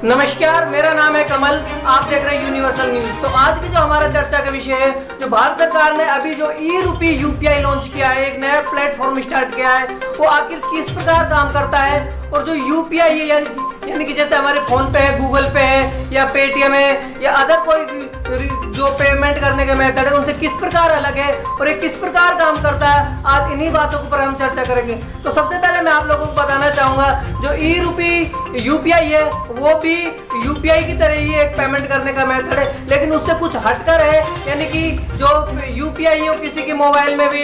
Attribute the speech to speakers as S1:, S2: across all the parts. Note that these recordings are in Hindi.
S1: नमस्कार, मेरा नाम है कमल। आप देख रहे हैं यूनिवर्सल न्यूज। तो आज की जो हमारा चर्चा का विषय है, जो भारत सरकार ने अभी जो ई-रूपी यूपीआई लॉन्च किया है, एक नया प्लेटफॉर्म स्टार्ट किया है, वो आखिर किस प्रकार काम करता है और जो यूपीआई है यानी कि जैसे हमारे फोन पे है, गूगल पे है या पेटीएम है या अदर कोई जो पेमेंट करने के मेथड है उनसे किस प्रकार अलग है और ये किस प्रकार काम करता है, आज इन्हीं बातों पर हम चर्चा करेंगे। तो सबसे पहले मैं आप लोगों को बताना चाहूंगा, जो ई-रूपी यूपीआई है वो भी यूपीआई की तरह ही एक पेमेंट करने का मेथड है, लेकिन उससे कुछ हटकर है। यानी कि जो यूपीआई है किसी के मोबाइल में भी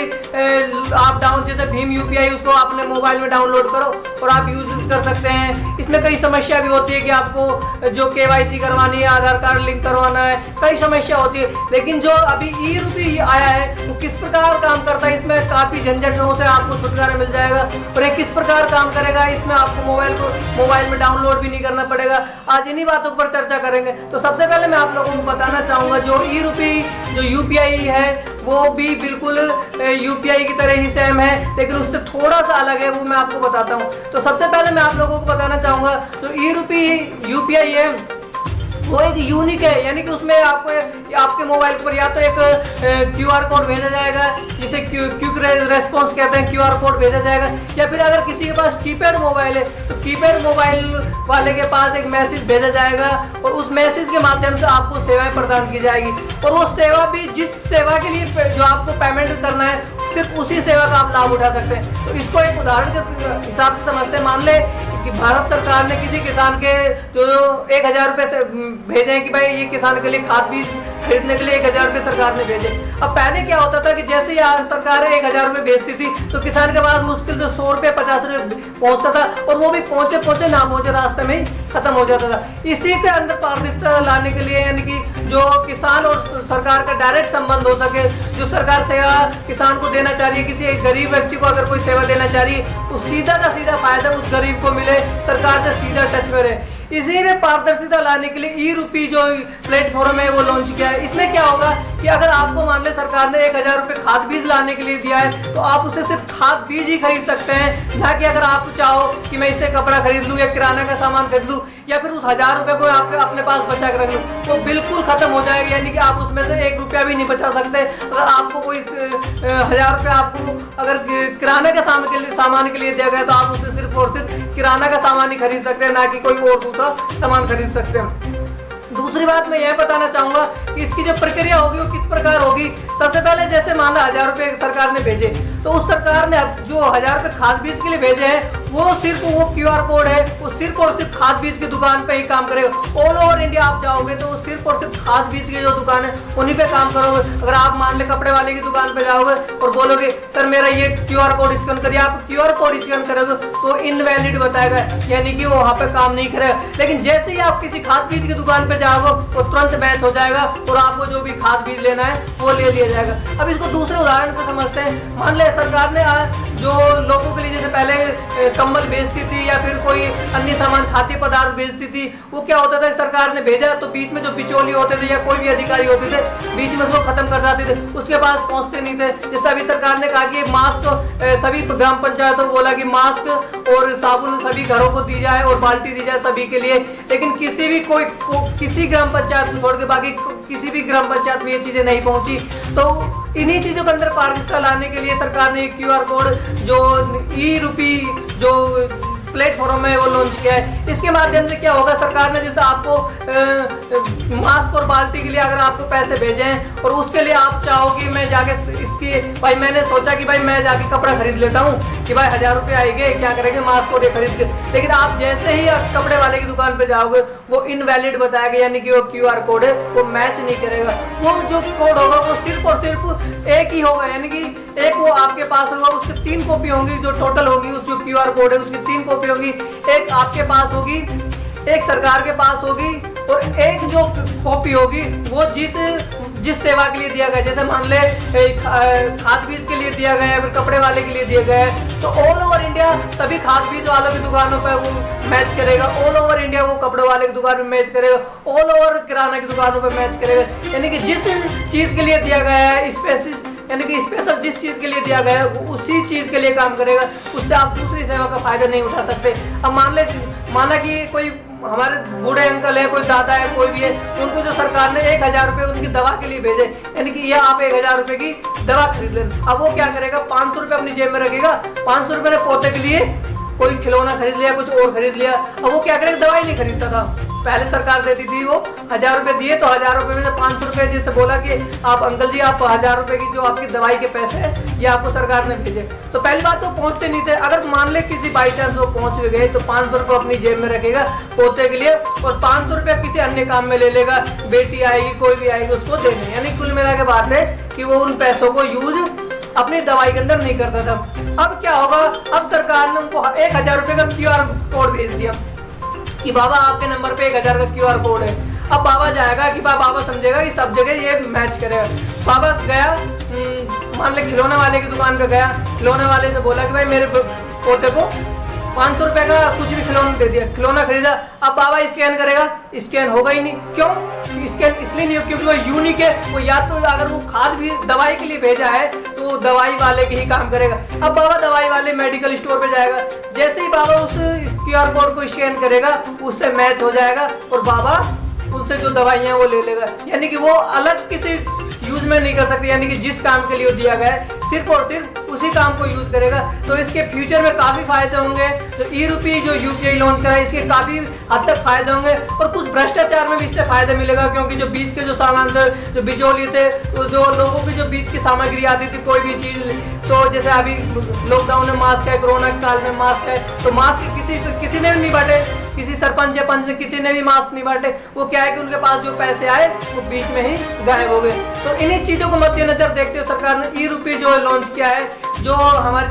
S1: आप जैसे भीम यूपीआई उसको अपने मोबाइल में डाउनलोड करो और आप यूज कर सकते हैं। इसमें कई समस्या भी होती है कि आपको जो केवाईसी करवानी है, आधार कार्ड लिंक करवाना है, कई समस्या होती है। लेकिन जो अभी ई-रूपी आया है वो किस प्रकार काम करता है, इसमें काफी झंझटों से आपको छुटकारा मिल जाएगा और ये किस प्रकार काम करेगा, इसमें आपको मोबाइल में डाउनलोड भी नहीं करना पड़ेगा। आज इन्हीं बातों पर चर्चा करेंगे। तो सबसे पहले मैं आप लोगों को बताना चाहूंगा, जो ई-रूपी जो यूपीआई है वो भी बिल्कुल यूपीआई की तरह ही सेम है, लेकिन उससे थोड़ा सा अलग है, वो मैं आपको बताता हूँ। तो सबसे पहले मैं आप लोगों को बताना चाहूंगा, जो ई-रूपी यूपीआई है वो एक यूनिक है। यानी कि उसमें आपको आपके मोबाइल पर या तो एक क्यूआर कोड भेजा जाएगा, जिसे क्विक रेस्पॉन्स कहते हैं, क्यूआर कोड भेजा जाएगा, या फिर अगर किसी के पास कीपैड मोबाइल है तो कीपैड मोबाइल वाले के पास एक मैसेज भेजा जाएगा और उस मैसेज के माध्यम से आपको सेवाएं प्रदान की जाएगी। और वो सेवा भी जिस सेवा के लिए जो आपको पेमेंट करना है, सिर्फ उसी सेवा का आप लाभ उठा सकते हैं। तो इसको एक उदाहरण के हिसाब से समझते हैं। मान ले कि भारत सरकार ने किसी किसान के जो 1000 रुपये से भेजे हैं कि भाई ये किसान के लिए खाद बीज खरीदने के लिए 1000 रुपये सरकार ने भेजे। अब पहले क्या होता था कि जैसे ही सरकार 1000 रुपये भेजती थी तो किसान के पास मुश्किल से 100 रुपये 50 रुपये पहुंचता था, और वो भी पहुंचे ना पहुंचे रास्ते में ही खत्म हो जाता था। इसी के अंदर पारदर्शिता लाने के लिए, यानी कि जो किसान और सरकार का डायरेक्ट संबंध हो सके, जो सरकार सेवा किसान को देना चाह रही है, किसी गरीब व्यक्ति को अगर कोई सेवा देना चाह रही है तो सीधा का सीधा फायदा उस गरीब को मिले, सरकार से सीधा टच में रहे। इसी में पारदर्शिता लाने के लिए ई-रूपी जो प्लेटफॉर्म है वो लॉन्च किया है। इसमें क्या होगा कि अगर आपको मान ले सरकार ने 1000 रुपये खाद बीज लाने के लिए दिया है तो आप उसे सिर्फ खाद बीज ही खरीद सकते हैं, ना कि अगर आप चाहो कि मैं इससे कपड़ा खरीद लूँ या किराना का सामान खरीद लूँ या फिर उस 1000 रुपये को आपके अपने पास बचा कर रख लूँ, वो बिल्कुल खत्म हो जाएगा। यानी कि आप उसमें से 1 रुपया भी नहीं बचा सकते। अगर आपको कोई 1000 रुपये आपको अगर किराने के सामान के लिए दिया गया तो आप उसे सिर्फ और सिर्फ किराना का सामान ही खरीद सकते हैं, ना कि कोई और दूसरा सामान खरीद सकते हैं। दूसरी बात मैं यह बताना चाहूंगा कि इसकी जो प्रक्रिया होगी वो किस प्रकार होगी। सबसे पहले जैसे मान लो 1000 रुपये सरकार ने भेजे, तो उस सरकार ने जो 1000 रुपये खाद बीज के लिए भेजे हैं वो सिर्फ वो क्यूआर कोड है, वो सिर्फ और सिर्फ खाद बीज की दुकान पे ही काम करेगा। ऑल ओवर इंडिया आप जाओगे तो वो सिर्फ और सिर्फ खाद बीज की जो दुकान है उन्हीं पे काम करोगे। अगर आप मान ले कपड़े वाले की दुकान पे जाओगे और बोलोगे सर मेरा ये क्यूआर कोड स्कैन करिए, आप क्यूआर कोड स्कैन करोगे तो इनवैलिड बताएगा, यानी कि वो वहाँ पे काम नहीं करेगा। लेकिन जैसे ही आप किसी खाद बीज की दुकान पे जाओगे वो तुरंत मैच हो जाएगा और आपको जो भी खाद बीज लेना है वो ले लिया जाएगा। अब इसको दूसरे उदाहरण से समझते हैं। मान ले सरकार ने जो लोगों के लिए जैसे पहले कंबल बेचती थी या फिर कोई अन्य सामान खाद्य पदार्थ बेचती थी, वो क्या होता था सरकार ने भेजा तो बीच में जो बिचौली होते थे या कोई भी अधिकारी होते थे बीच में उसको खत्म कर जाते थे, उसके पास पहुंचते नहीं थे। जैसे अभी सरकार ने कहा कि मास्क सभी ग्राम पंचायतों को बोला कि मास्क और साबुन सभी घरों को दी जाए और बाल्टी दी जाए सभी के लिए, लेकिन किसी ग्राम पंचायत को छोड़ के बाकी किसी भी ग्राम पंचायत में ये चीजें नहीं पहुंची। तो इन्हीं चीजों के अंदर पारदर्शिता लाने के लिए सरकार ने क्यूआर कोड जो ई-रूपी जो प्लेटफॉर्म है वो लॉन्च किया है। इसके माध्यम से क्या होगा, सरकार ने जैसे आपको मास्क और बाल्टी के लिए अगर आपको पैसे भेजे हैं और उसके लिए आप चाहो कि मैं जाके इसकी भाई मैंने सोचा कि भाई मैं जाके कपड़ा खरीद लेता हूँ कि भाई 1000 रुपये आएंगे क्या करेंगे मास्क और ये खरीद के, लेकिन आप जैसे ही कपड़े वाले की दुकान पे जाओगे वो इनवैलिड बताएगा, यानी कि वो क्यूआर कोड है वो मैच नहीं करेगा। वो जो कोड होगा वो सिर्फ और सिर्फ एक ही होगा, यानी कि एक वो आपके पास होगा, उसकी 3 कॉपी होंगी जो टोटल होगी, उस जो क्यूआर कोड है उसकी 3 कॉपी होगी। एक आपके पास होगी, एक सरकार के पास होगी और एक जो कॉपी होगी वो जिस सेवा के लिए दिया गया, जैसे मान ले खाद बीज के लिए दिया गया है, फिर कपड़े वाले के लिए दिया गया है, तो ऑल ओवर इंडिया सभी खाद बीज वालों की दुकानों पर वो मैच करेगा, ऑल ओवर इंडिया वो कपड़े वाले की दुकान में मैच करेगा, ऑल ओवर किराना की दुकानों पर मैच करेगा। यानी कि जिस चीज के लिए दिया गया है यानी कि स्पेशल जिस चीज के लिए दिया गया है वो उसी चीज के लिए काम करेगा, उससे आप दूसरी सेवा का फायदा नहीं उठा सकते। अब माना कि कोई हमारे बूढ़े अंकल है, कोई दादा है, कोई भी है, उनको जो सरकार ने 1000 रुपए उनकी दवा के लिए भेजे, यानी कि ये आप 1000 रुपए की दवा खरीद लें। अब वो क्या करेगा, 500 रुपए अपनी जेब में रखेगा, 500 रुपए ने पोते के लिए कोई खिलौना खरीद लिया, कुछ और खरीद लिया। अब वो क्या करेगा, दवाई नहीं खरीदता था। पहले सरकार देती थी, वो 1000 रुपए दिए तो 1000 रुपए में से 500 रुपए जैसे बोला कि आप अंकल जी आप 1000 रुपए की जो आपकी दवाई के पैसे हैं ये आपको सरकार ने भेजे। तो पहली बात तो पहुंचते नहीं थे। अगर मान ले किसी बाई चांस वो पहुंच भी गए तो 500 रुपए अपनी जेब में रखेगा पोते के लिए और 500 रुपए किसी अन्य काम में ले लेगा, बेटी आएगी कोई भी आएगी उसको देने। यानी कुल मिला के बात है कि वो उन पैसों को यूज अपनी दवाई के अंदर नहीं करता था। अब क्या होगा, अब सरकार ने उनको 1000 रुपए का QR कोड भेज दिया कि बाबा आपके नंबर पे 1000 का QR कोड है। अब बाबा जाएगा कि बाबा समझेगा कि सब जगह ये मैच करेगा। बाबा गया, मान ले खिलौने वाले की दुकान पे गया, खिलौने वाले से बोला कि भाई मेरे पोते को 500 रुपए का कुछ भी खिलौना दे दिया, खिलौना खरीदा। अब बाबा स्कैन करेगा, स्कैन होगा ही नहीं। क्यों स्कैन इसलिए नहीं हो, क्योंकि वो यूनिक है। वो या तो अगर वो खाद भी दवाई के लिए भेजा है तो दवाई वाले के ही काम करेगा। अब बाबा दवाई वाले मेडिकल स्टोर पे जाएगा, जैसे ही बाबा उस QR कोड को स्कैन करेगा उससे मैच हो जाएगा और बाबा उनसे जो दवाइयां वो ले लेगा। यानी कि वो अलग किसी यूज में नहीं कर सकते, यानी कि जिस काम के लिए दिया गया है सिर्फ और सिर्फ उसी काम को यूज करेगा। तो इसके फ्यूचर में काफी फायदे होंगे। तो ई-रुपी जो UPI लॉन्च करा है इसके काफी हद तक फायदे होंगे और कुछ भ्रष्टाचार में भी इससे फायदा मिलेगा, क्योंकि जो बीच के जो सामान थे, जो बिचौलिए थे, तो जो लोगों की जो बीच की सामग्री आती थी कोई भी चीज, तो जैसे अभी लॉकडाउन में मास्क है, कोरोना काल में मास्क है, तो मास्क किसी ने भी नहीं बांटे, किसी सरपंच या पंच ने किसी ने भी मास्क नहीं बांटे। वो क्या है कि उनके पास जो पैसे आए वो बीच में ही गायब हो गए। तो इन्हीं चीजों को मद्देनजर देखते हुए सरकार ने ई-रुपी जो लॉन्च किया है, जो हमारे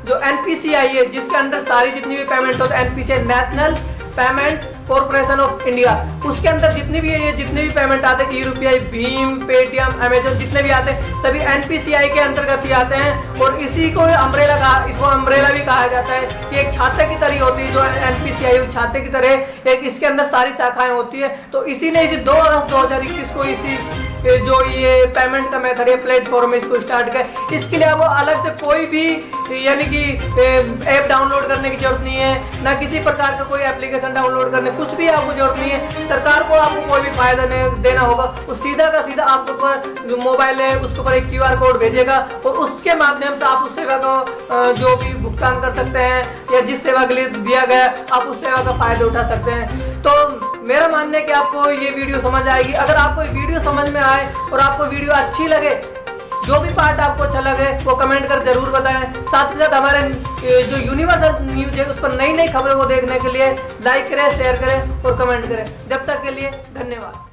S1: जो NPCI है जिसके अंदर सारी जितनी भी पेमेंट होती है, NPCI national payment corporation of India, उसके अंदर जितनी भी है, जितने भी पेमेंट आते हैं ई-रुपी, भीम, पेटीएम, अमेजन, जितने भी आते हैं सभी NPCI के अंतर्गत ही आते हैं। और इसी को इसको अम्ब्रेला भी कहा जाता है कि एक छाते की तरह होती है जो NPCI, छाते की तरह एक इसके अंदर सारी शाखाएं होती है। तो इसी ने 2 अगस्त 2021 को इसी जो ये पेमेंट का मेथड है प्लेटफॉर्म है इसको स्टार्ट किया। इसके लिए वो अलग से कोई भी यानी कि ऐप डाउनलोड करने की जरूरत नहीं है, ना किसी प्रकार का कोई एप्लीकेशन डाउनलोड करने, कुछ भी आपको जरूरत नहीं है। सरकार को आपको कोई भी फायदा देना होगा, वो सीधा का सीधा आपके ऊपर जो मोबाइल है उसके ऊपर एक QR कोड भेजेगा और उसके माध्यम से आप उस सेवा का जो भी भुगतान कर सकते हैं या जिस सेवा के लिए दिया गया आप उस सेवा का फायदा उठा सकते हैं। तो मेरा मानना है कि आपको ये वीडियो समझ आएगी। अगर आपको ये वीडियो समझ में आए और आपको वीडियो अच्छी लगे, जो भी पार्ट आपको अच्छा लगे वो कमेंट कर जरूर बताएं। साथ ही साथ हमारे जो यूनिवर्सल न्यूज है उस पर नई नई खबरों को देखने के लिए लाइक करें, शेयर करें और कमेंट करें। जब तक के लिए धन्यवाद।